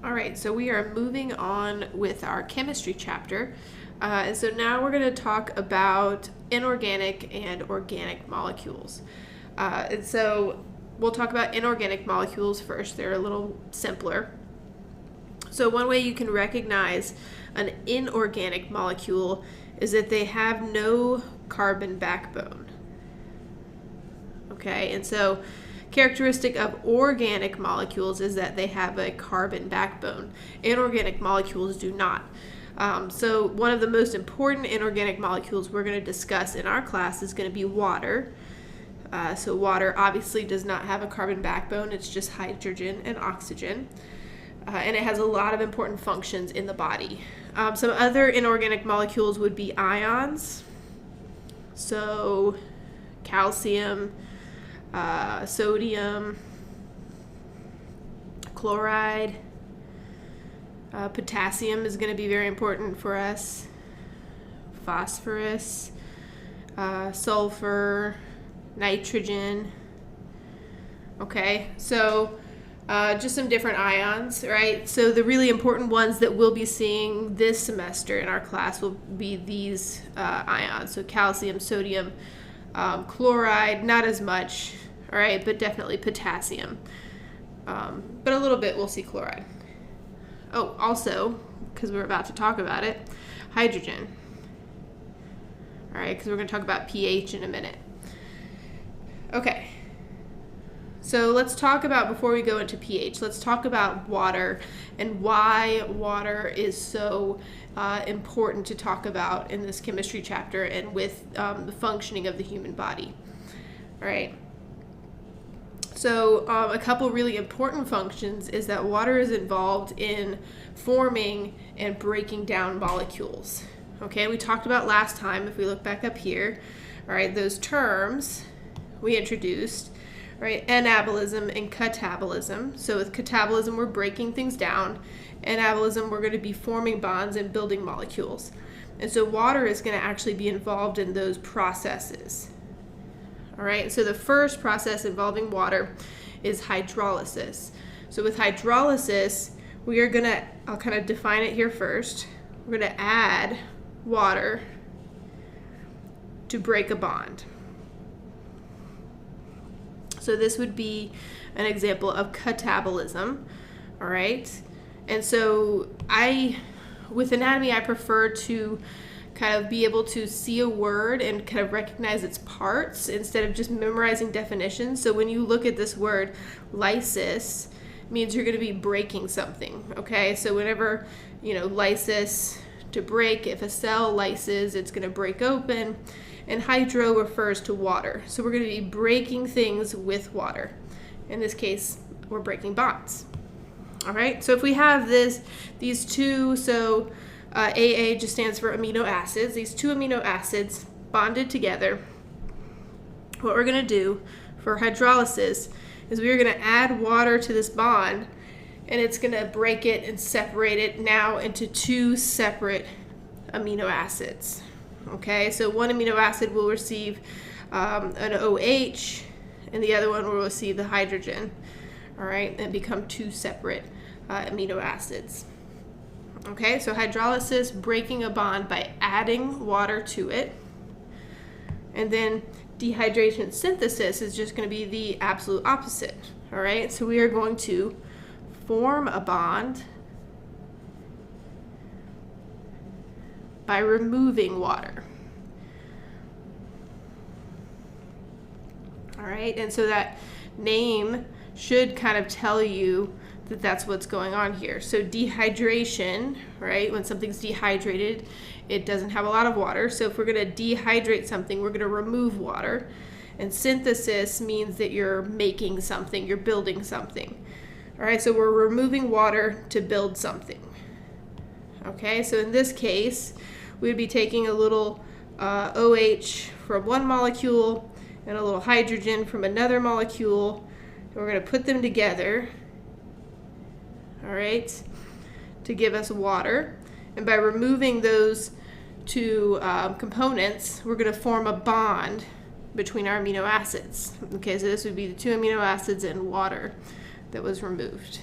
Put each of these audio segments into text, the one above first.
All right, so we are moving on with our chemistry chapter. And so now we're going to talk about inorganic and organic molecules. And so we'll talk about inorganic molecules first. They're a little simpler. So one way you can recognize an inorganic molecule is that they have no carbon backbone. Okay, and so characteristic of organic molecules is that they have a carbon backbone. Inorganic molecules do not. So one of the most important inorganic molecules we're going to discuss in our class is going to be water. So water obviously does not have a carbon backbone. It's just hydrogen and oxygen. And it has a lot of important functions in the body. Some other inorganic molecules would be ions. So calcium, sodium, chloride, potassium is going to be very important for us, phosphorus, sulfur, nitrogen. Okay, so just some different ions, right? So the really important ones that we'll be seeing this semester in our class will be these ions. So calcium, sodium, chloride, not as much, all right, but definitely potassium. But a little bit we'll see chloride. Oh, also, because we're about to talk about it, hydrogen. All right, because we're going to talk about pH in a minute. Okay. So let's talk about, before we go into pH, let's talk about water and why water is so important to talk about in this chemistry chapter and with the functioning of the human body. All right. So a couple really important functions is that water is involved in forming and breaking down molecules. Okay, we talked about last time, if we look back up here, all right, those terms we introduced, right, anabolism and catabolism. So with catabolism, we're breaking things down. Anabolism, we're going to be forming bonds and building molecules. And so water is going to actually be involved in those processes. All right, so the first process involving water is hydrolysis. So with hydrolysis, we are going to, I'll kind of define it here first. We're going to add water to break a bond. So this would be an example of catabolism, all right? And so with anatomy, I prefer to kind of be able to see a word and kind of recognize its parts instead of just memorizing definitions. So when you look at this word, lysis means you're going to be breaking something, okay? So whenever, lysis, to break, if a cell lyses, it's going to break open. And hydro refers to water. So we're going to be breaking things with water. In this case, we're breaking bonds. All right, so if we have these two, so AA just stands for amino acids. These two amino acids bonded together. What we're going to do for hydrolysis is we are going to add water to this bond, and it's going to break it and separate it now into two separate amino acids. Okay, so one amino acid will receive an OH, and the other one will receive the hydrogen. All right, and become two separate amino acids. Okay, so hydrolysis, breaking a bond by adding water to it. And then dehydration synthesis is just going to be the absolute opposite. All right, so we are going to form a bond by removing water. All right, and so that name should kind of tell you that that's what's going on here. So dehydration, right, when something's dehydrated, it doesn't have a lot of water. So if we're going to dehydrate something, we're going to remove water. And synthesis means that you're making something, you're building something. All right, so we're removing water to build something. Okay, so in this case, we would be taking a little OH from one molecule and a little hydrogen from another molecule, and we're going to put them together, all right, to give us water. And by removing those two components, we're going to form a bond between our amino acids. Okay, so this would be the two amino acids and water that was removed.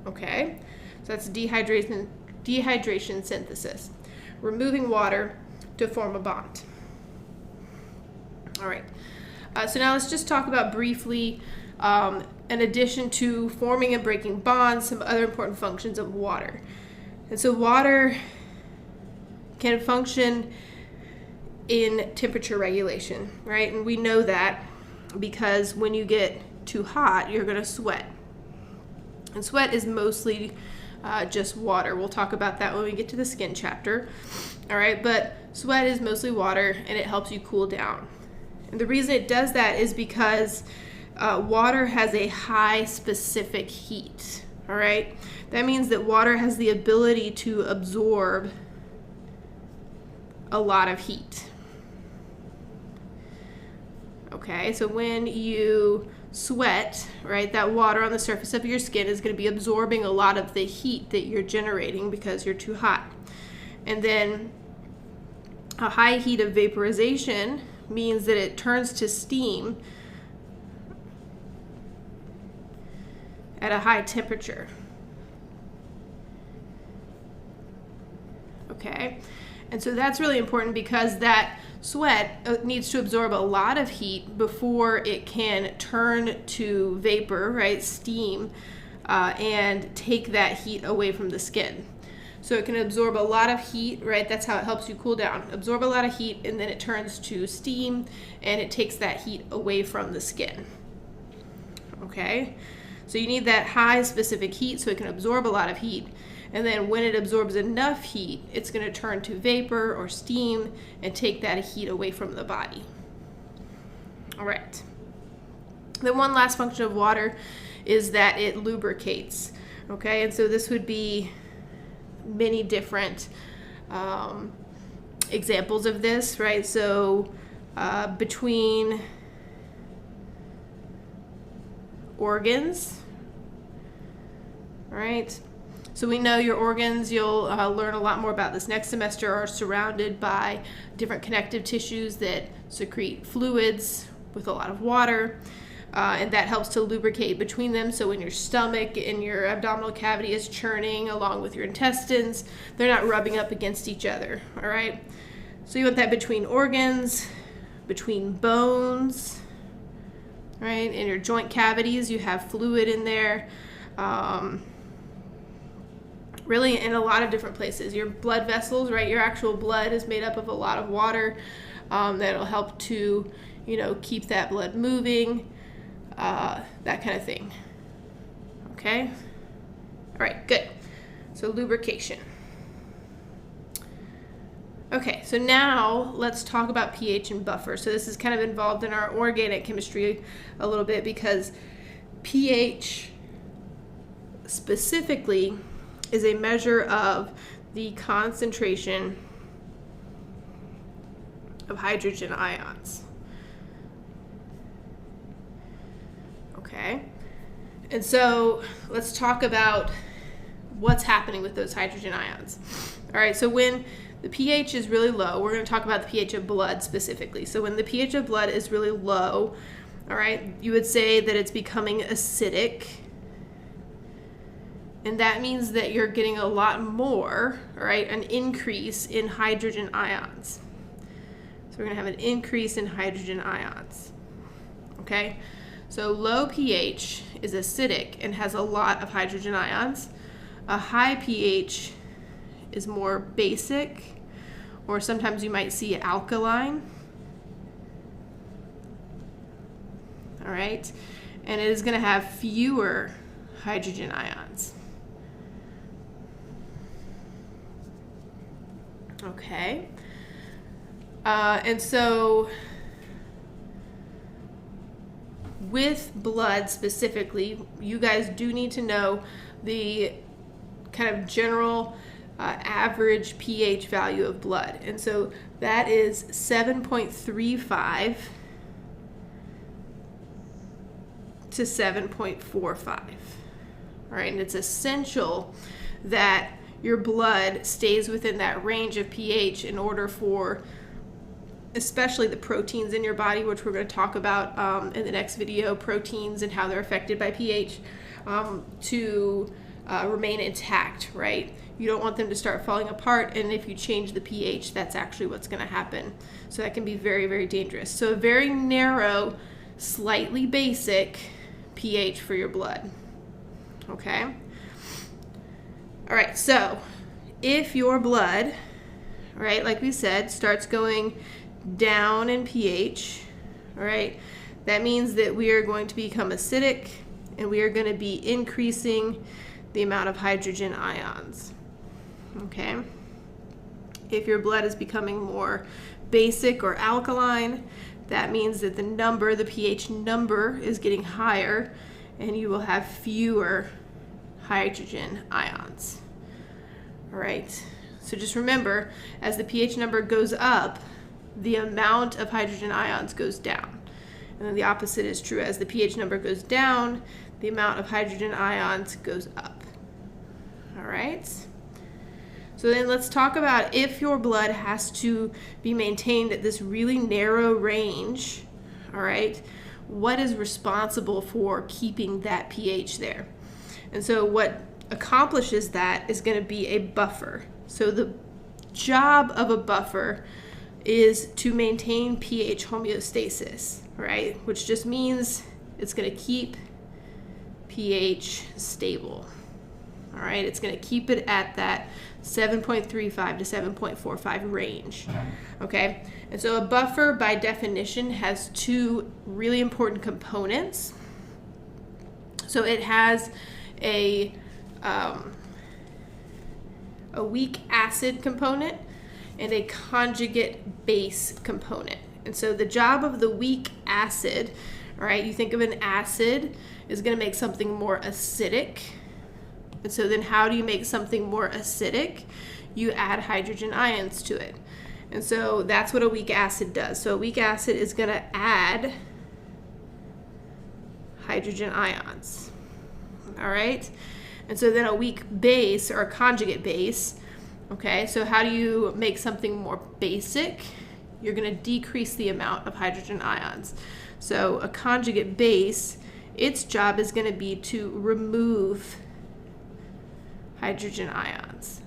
Okay, so that's dehydration synthesis, removing water to form a bond. All right, so now let's just talk about briefly, in addition to forming and breaking bonds, some other important functions of water. And so water can function in temperature regulation, right? And we know that because when you get too hot, you're going to sweat. And sweat is mostly just water. We'll talk about that when we get to the skin chapter. All right, but sweat is mostly water, and it helps you cool down. And the reason it does that is because water has a high specific heat. All right, that means that water has the ability to absorb a lot of heat. Okay, so when you sweat, right, that water on the surface of your skin is going to be absorbing a lot of the heat that you're generating because you're too hot. And then a high heat of vaporization means that it turns to steam at a high temperature. Okay, and so that's really important because that sweat needs to absorb a lot of heat before it can turn to vapor, right, steam, and take that heat away from the skin. So it can absorb a lot of heat, right? That's how it helps you cool down. Absorb a lot of heat, and then it turns to steam, and it takes that heat away from the skin. Okay? So you need that high specific heat so it can absorb a lot of heat. And then when it absorbs enough heat, it's going to turn to vapor or steam and take that heat away from the body. All right. Then one last function of water is that it lubricates. Okay, and so this would be many different examples of this, right? So between organs, right? So we know your organs, you'll learn a lot more about this next semester, are surrounded by different connective tissues that secrete fluids with a lot of water, and that helps to lubricate between them. So when your stomach and your abdominal cavity is churning along with your intestines, they're not rubbing up against each other, all right? So you want that between organs, between bones, right? In your joint cavities, you have fluid in there. Really in a lot of different places. Your blood vessels, right? Your actual blood is made up of a lot of water. That'll help to, keep that blood moving, that kind of thing. Okay? All right, good. So lubrication. Okay, so now let's talk about pH and buffer. So this is kind of involved in our organic chemistry a little bit because pH specifically is a measure of the concentration of hydrogen ions. Okay, and so let's talk about what's happening with those hydrogen ions. All right, so when the pH is really low, we're going to talk about the pH of blood specifically. So when the pH of blood is really low, all right, you would say that it's becoming acidic. And that means that you're getting a lot more, all right, an increase in hydrogen ions. So we're going to have an increase in hydrogen ions. Okay, so low pH is acidic and has a lot of hydrogen ions. A high pH is more basic, or sometimes you might see alkaline. All right, and it is going to have fewer hydrogen ions. Okay, and so with blood specifically, you guys do need to know the kind of general average pH value of blood. And so that is 7.35 to 7.45. All right, and it's essential that your blood stays within that range of pH in order for especially the proteins in your body, which we're going to talk about in the next video, proteins and how they're affected by pH, to remain intact, right? You don't want them to start falling apart, and if you change the pH, that's actually what's going to happen. So that can be very, very dangerous. So a very narrow, slightly basic pH for your blood, okay? All right, so if your blood, right, like we said, starts going down in pH, all right, that means that we are going to become acidic, and we are going to be increasing the amount of hydrogen ions, okay? If your blood is becoming more basic or alkaline, that means that the pH number is getting higher, and you will have fewer hydrogen ions. All right, so just remember, as the pH number goes up, the amount of hydrogen ions goes down. And then the opposite is true. As the pH number goes down, the amount of hydrogen ions goes up. All right? So then let's talk about if your blood has to be maintained at this really narrow range, all right, what is responsible for keeping that pH there? And so what accomplishes that is going to be a buffer. So the job of a buffer is to maintain pH homeostasis, right? Which just means it's going to keep pH stable. All right, it's going to keep it at that 7.35 to 7.45 range. Okay, and so a buffer by definition has two really important components. So it has a weak acid component and a conjugate base component. And so the job of the weak acid, all right, you think of an acid is going to make something more acidic. And so then how do you make something more acidic? You add hydrogen ions to it. And so that's what a weak acid does. So a weak acid is going to add hydrogen ions. All right? And so then a weak base, or a conjugate base, okay, so how do you make something more basic? You're going to decrease the amount of hydrogen ions. So a conjugate base, its job is going to be to remove hydrogen ions.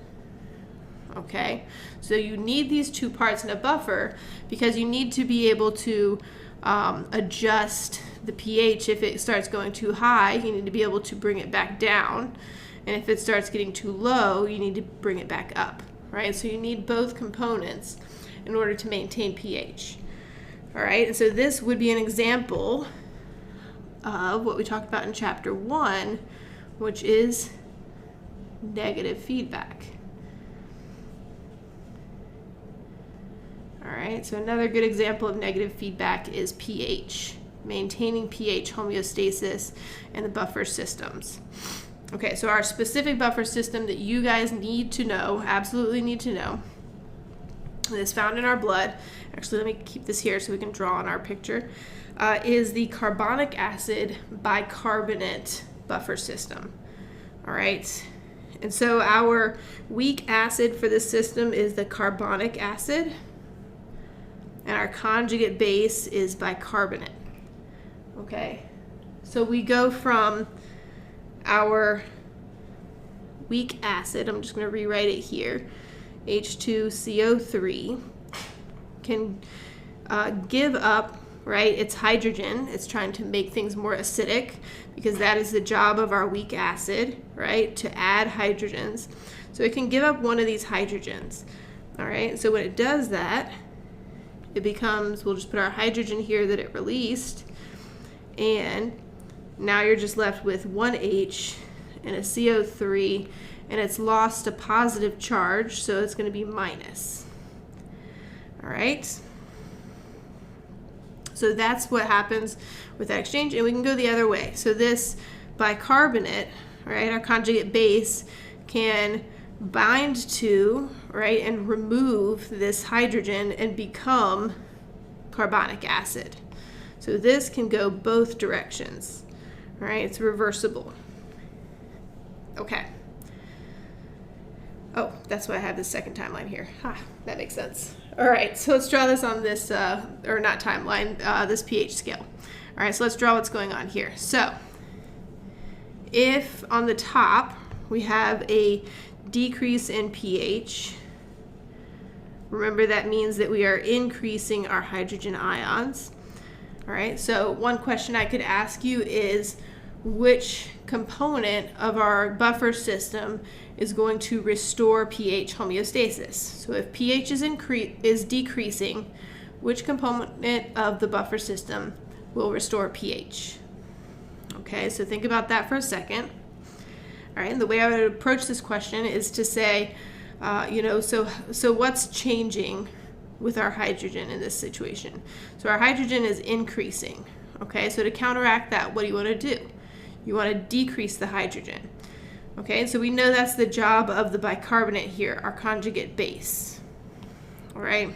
Okay, so you need these two parts in a buffer because you need to be able to adjust the pH. If it starts going too high, you need to be able to bring it back down, and if it starts getting too low, you need to bring it back up, right? So you need both components in order to maintain pH. All right, and so this would be an example of what we talked about in chapter 1, which is negative feedback. All right, so another good example of negative feedback is pH, maintaining pH homeostasis in the buffer systems. Okay, so our specific buffer system that you guys need to know, absolutely need to know, is found in our blood. Actually, let me keep this here so we can draw on our picture, is the carbonic acid bicarbonate buffer system. All right, and so our weak acid for this system is the carbonic acid, and our conjugate base is bicarbonate. Okay, so we go from our weak acid, I'm just going to rewrite it here, H2CO3, can give up, right, its hydrogen. It's trying to make things more acidic because that is the job of our weak acid, right, to add hydrogens. So it can give up one of these hydrogens. All right, so when it does that, it becomes, we'll just put our hydrogen here that it released, and now you're just left with one H and a CO3, and it's lost a positive charge, so it's going to be minus. All right, so that's what happens with that exchange, and we can go the other way. So this bicarbonate, right, our conjugate base, can bind to, right, and remove this hydrogen and become carbonic acid. So this can go both directions, right? It's reversible. Okay. Oh, that's why I have this second timeline here. That makes sense. All right, so let's draw this on this, or not timeline, this pH scale. All right, so let's draw what's going on here. So if on the top we have a decrease in pH. Remember, that means that we are increasing our hydrogen ions. All right, so one question I could ask you is, which component of our buffer system is going to restore pH homeostasis? So if pH is decreasing, which component of the buffer system will restore pH? Okay, so think about that for a second. All right, and the way I would approach this question is to say, so what's changing with our hydrogen in this situation? So our hydrogen is increasing. Okay, so to counteract that, what do you want to do? You want to decrease the hydrogen. Okay, so we know that's the job of the bicarbonate here, our conjugate base. All right.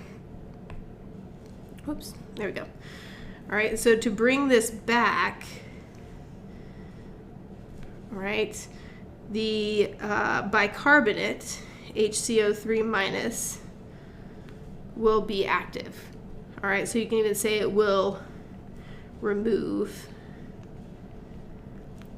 Whoops, there we go. All right, so to bring this back, all right, the bicarbonate, HCO3 minus, will be active. All right, so you can even say it will remove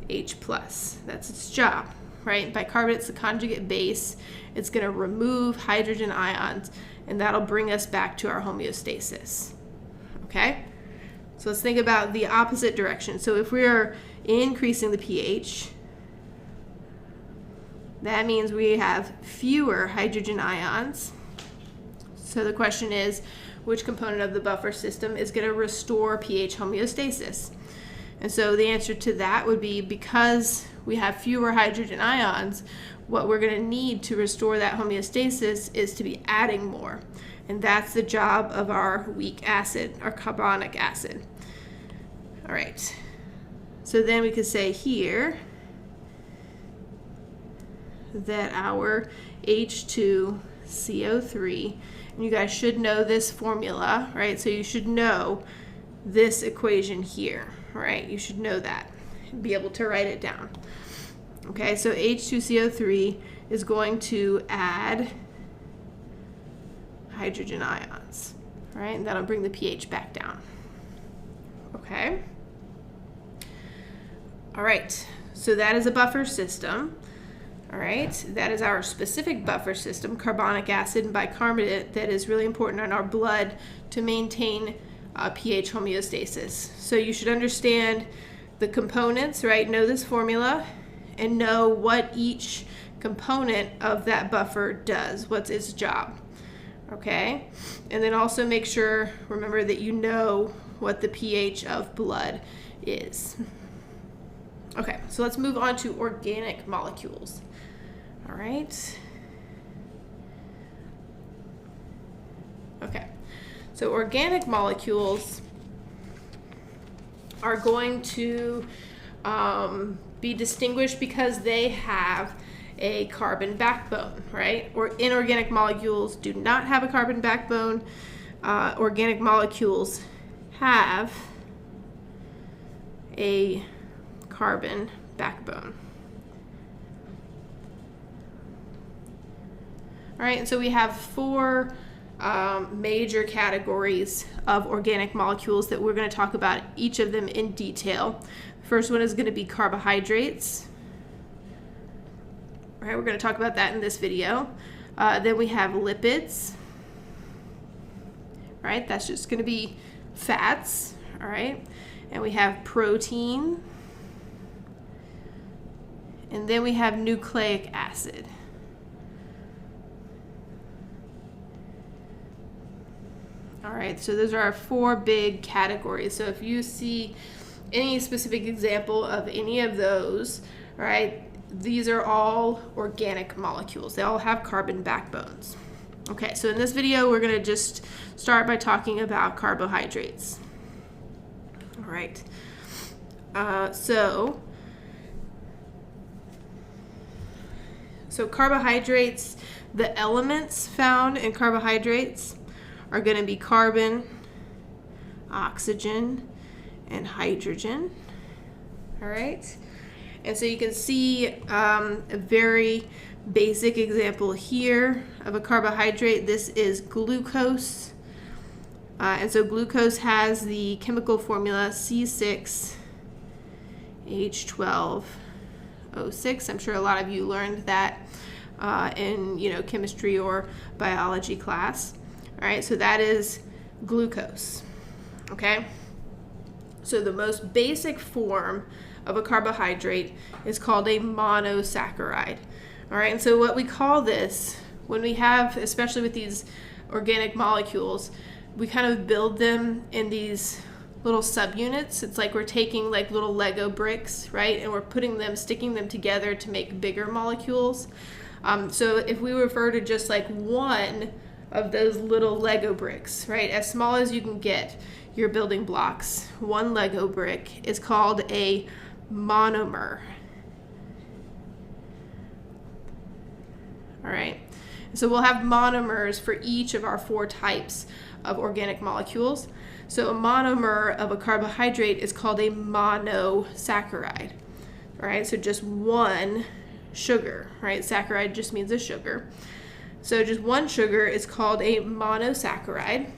H plus. That's its job, right? Bicarbonate's the conjugate base. It's going to remove hydrogen ions, and that'll bring us back to our homeostasis. Okay? So let's think about the opposite direction. So if we are increasing the pH, that means we have fewer hydrogen ions. So the question is, which component of the buffer system is going to restore pH homeostasis? And so the answer to that would be, because we have fewer hydrogen ions, what we're going to need to restore that homeostasis is to be adding more. And that's the job of our weak acid, our carbonic acid. All right. So then we could say here that our H2CO3, and you guys should know this formula, right? So you should know this equation here, right? You should know that and be able to write it down. Okay, so H2CO3 is going to add hydrogen ions, right? And that'll bring the pH back down. Okay. All right, so that is a buffer system. All right, that is our specific buffer system, carbonic acid and bicarbonate, that is really important in our blood to maintain pH homeostasis. So you should understand the components, right? Know this formula and know what each component of that buffer does, what's its job. Okay, and then also make sure, remember that you know what the pH of blood is. Okay, so let's move on to organic molecules. All right. Okay, so organic molecules are going to be distinguished because they have a carbon backbone, right? Or inorganic molecules do not have a carbon backbone. Organic molecules have a carbon backbone. All right, and so we have four major categories of organic molecules that we're going to talk about each of them in detail. The first one is going to be carbohydrates. All right, we're going to talk about that in this video. Then we have lipids. All right, that's just going to be fats. All right, and we have protein. And then we have nucleic acid. All right, so those are our four big categories. So if you see any specific example of any of those, all right, these are all organic molecules. They all have carbon backbones. Okay, so in this video, we're going to just start by talking about carbohydrates. All right, so carbohydrates, the elements found in carbohydrates are going to be carbon, oxygen, and hydrogen. All right, and so you can see a very basic example here of a carbohydrate. This is glucose, and so glucose has the chemical formula C6H12O6. O6. I'm sure a lot of you learned that in chemistry or biology class. All right, so that is glucose. Okay, so the most basic form of a carbohydrate is called a monosaccharide. All right, and so what we call this, when we have, especially with these organic molecules, we kind of build them in these little subunits. It's like we're taking like little Lego bricks, right, and we're sticking them together to make bigger molecules. So if we refer to just like one of those little Lego bricks, right, as small as you can get your building blocks, one Lego brick is called a monomer. All right, so we'll have monomers for each of our 4 types of organic molecules. So a monomer of a carbohydrate is called a monosaccharide. All right, so just one sugar, right? Saccharide just means a sugar. So just one sugar is called a monosaccharide.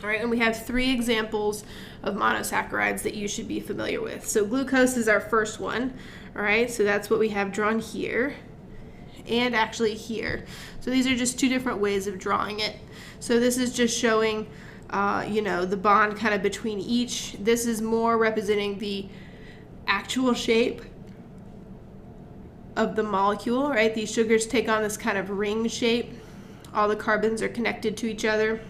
All right, and we have 3 examples of monosaccharides that you should be familiar with. So glucose is our first one. All right, so that's what we have drawn here and actually here. So these are just 2 different ways of drawing it. So this is just showing, the bond kind of between each. This is more representing the actual shape of the molecule, right? These sugars take on this kind of ring shape. All the carbons are connected to each other.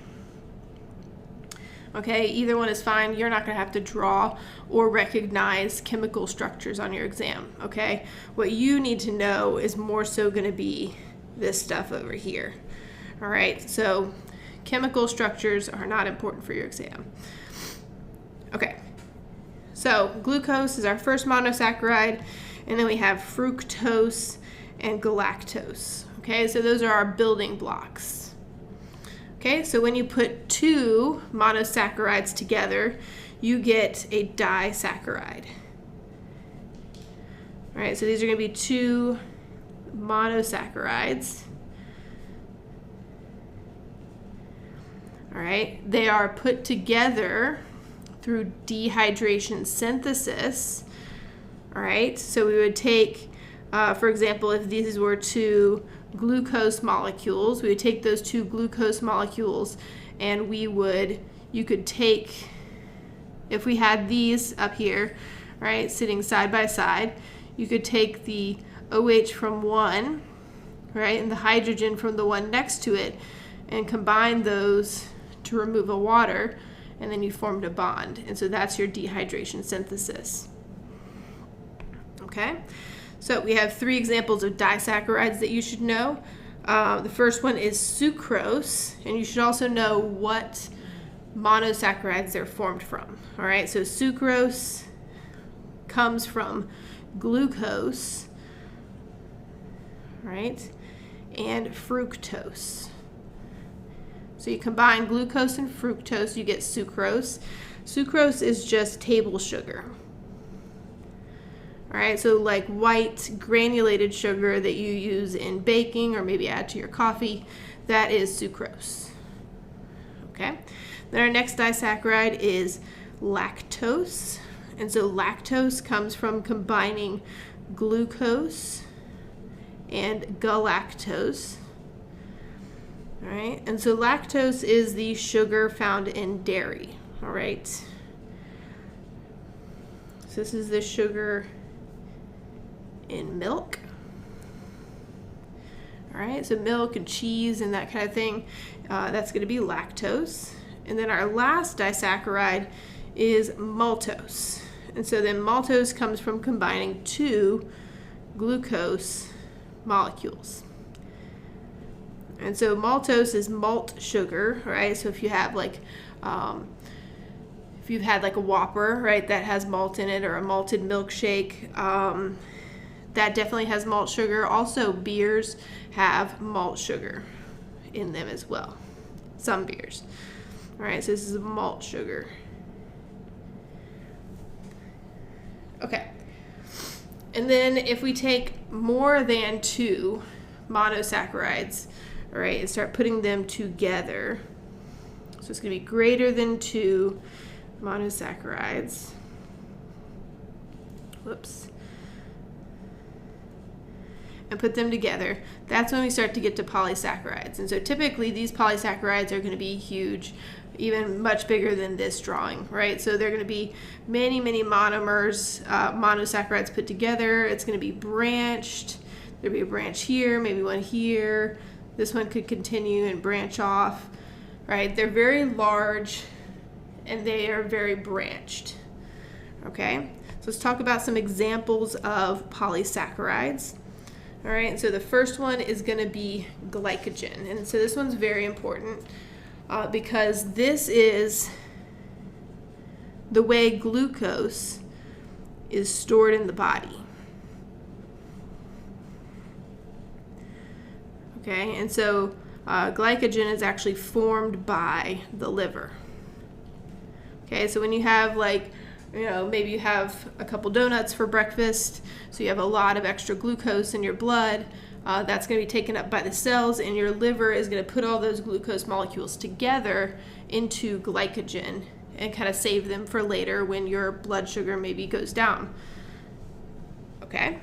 Okay, either one is fine. You're not going to have to draw or recognize chemical structures on your exam, okay? What you need to know is more so going to be this stuff over here. All right, so chemical structures are not important for your exam. Okay, so glucose is our first monosaccharide, and then we have fructose and galactose. Okay, so those are our building blocks. Okay, so when you put 2 monosaccharides together, you get a disaccharide. All right, so these are going to be 2 monosaccharides. All right, they are put together through dehydration synthesis. All right, so we would take, for example, if these were 2 glucose molecules, we would take those 2 glucose molecules and you could take, if we had these up here, right, sitting side by side, you could take the OH from one, right, and the hydrogen from the one next to it and combine those to remove a water, and then you formed a bond. And so that's your dehydration synthesis. Okay? So we have 3 examples of disaccharides that you should know. The first one is sucrose, and you should also know what monosaccharides they're formed from. All right, so sucrose comes from glucose, right, and fructose. So you combine glucose and fructose, you get sucrose. Sucrose is just table sugar. All right, so like white granulated sugar that you use in baking or maybe add to your coffee, that is sucrose. Okay, then our next disaccharide is lactose. And so lactose comes from combining glucose and galactose. All right, and so lactose is the sugar found in dairy. All right, so this is the sugar in milk. All right, so milk and cheese and that kind of thing, that's going to be lactose. And then our last disaccharide is maltose. And so then maltose comes from combining 2 glucose molecules. And so maltose is malt sugar, right? So if you have like, if you've had like a Whopper, right, that has malt in it, or a malted milkshake, that definitely has malt sugar. Also, beers have malt sugar in them as well. Some beers. All right, so this is malt sugar. Okay. And then if we take more than 2 monosaccharides, all right, and start putting them together, so it's going to be greater than 2 monosaccharides. Whoops. and put them together, that's when we start to get to polysaccharides. And so typically these polysaccharides are going to be huge, even much bigger than this drawing, right? So they're going to be many, many monomers, monosaccharides put together. It's going to be branched. There'll be a branch here, maybe one here. This one could continue and branch off, right? They're very large and they are very branched, okay? So let's talk about some examples of polysaccharides. All right, so the first one is going to be glycogen. And so this one's very important because this is the way glucose is stored in the body. Okay, and so glycogen is actually formed by the liver. Okay, so when you have maybe you have a couple donuts for breakfast, so you have a lot of extra glucose in your blood. That's going to be taken up by the cells, and your liver is going to put all those glucose molecules together into glycogen and kind of save them for later when your blood sugar maybe goes down. Okay,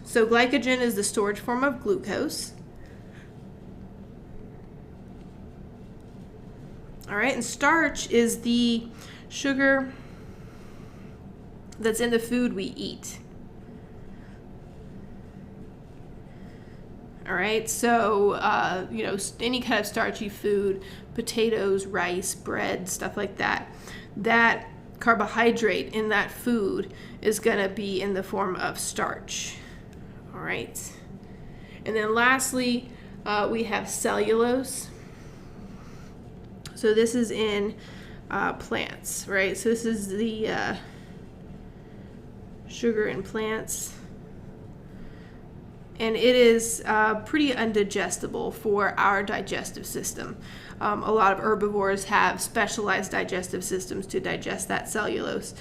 so glycogen is the storage form of glucose. All right, and starch is the sugar that's in the food we eat. All right, so any kind of starchy food, potatoes, rice, bread, stuff like that, that carbohydrate in that food is going to be in the form of starch. All right, and then lastly, we have cellulose. So this is in plants, right? So this is the sugar in plants, and it is pretty undigestible for our digestive system. A lot of herbivores have specialized digestive systems to digest that cellulose,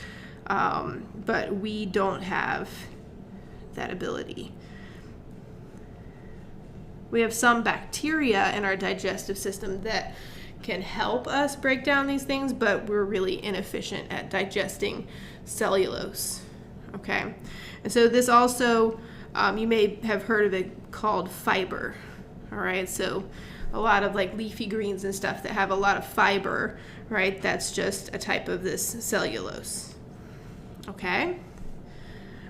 but we don't have that ability. We have some bacteria in our digestive system that can help us break down these things, but we're really inefficient at digesting cellulose. Okay, and so this also, you may have heard of it called fiber. All right, so a lot of leafy greens and stuff that have a lot of fiber, right? That's just a type of this cellulose. Okay,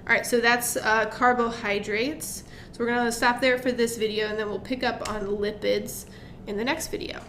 all right, so that's carbohydrates. So we're going to stop there for this video, and then we'll pick up on lipids in the next video.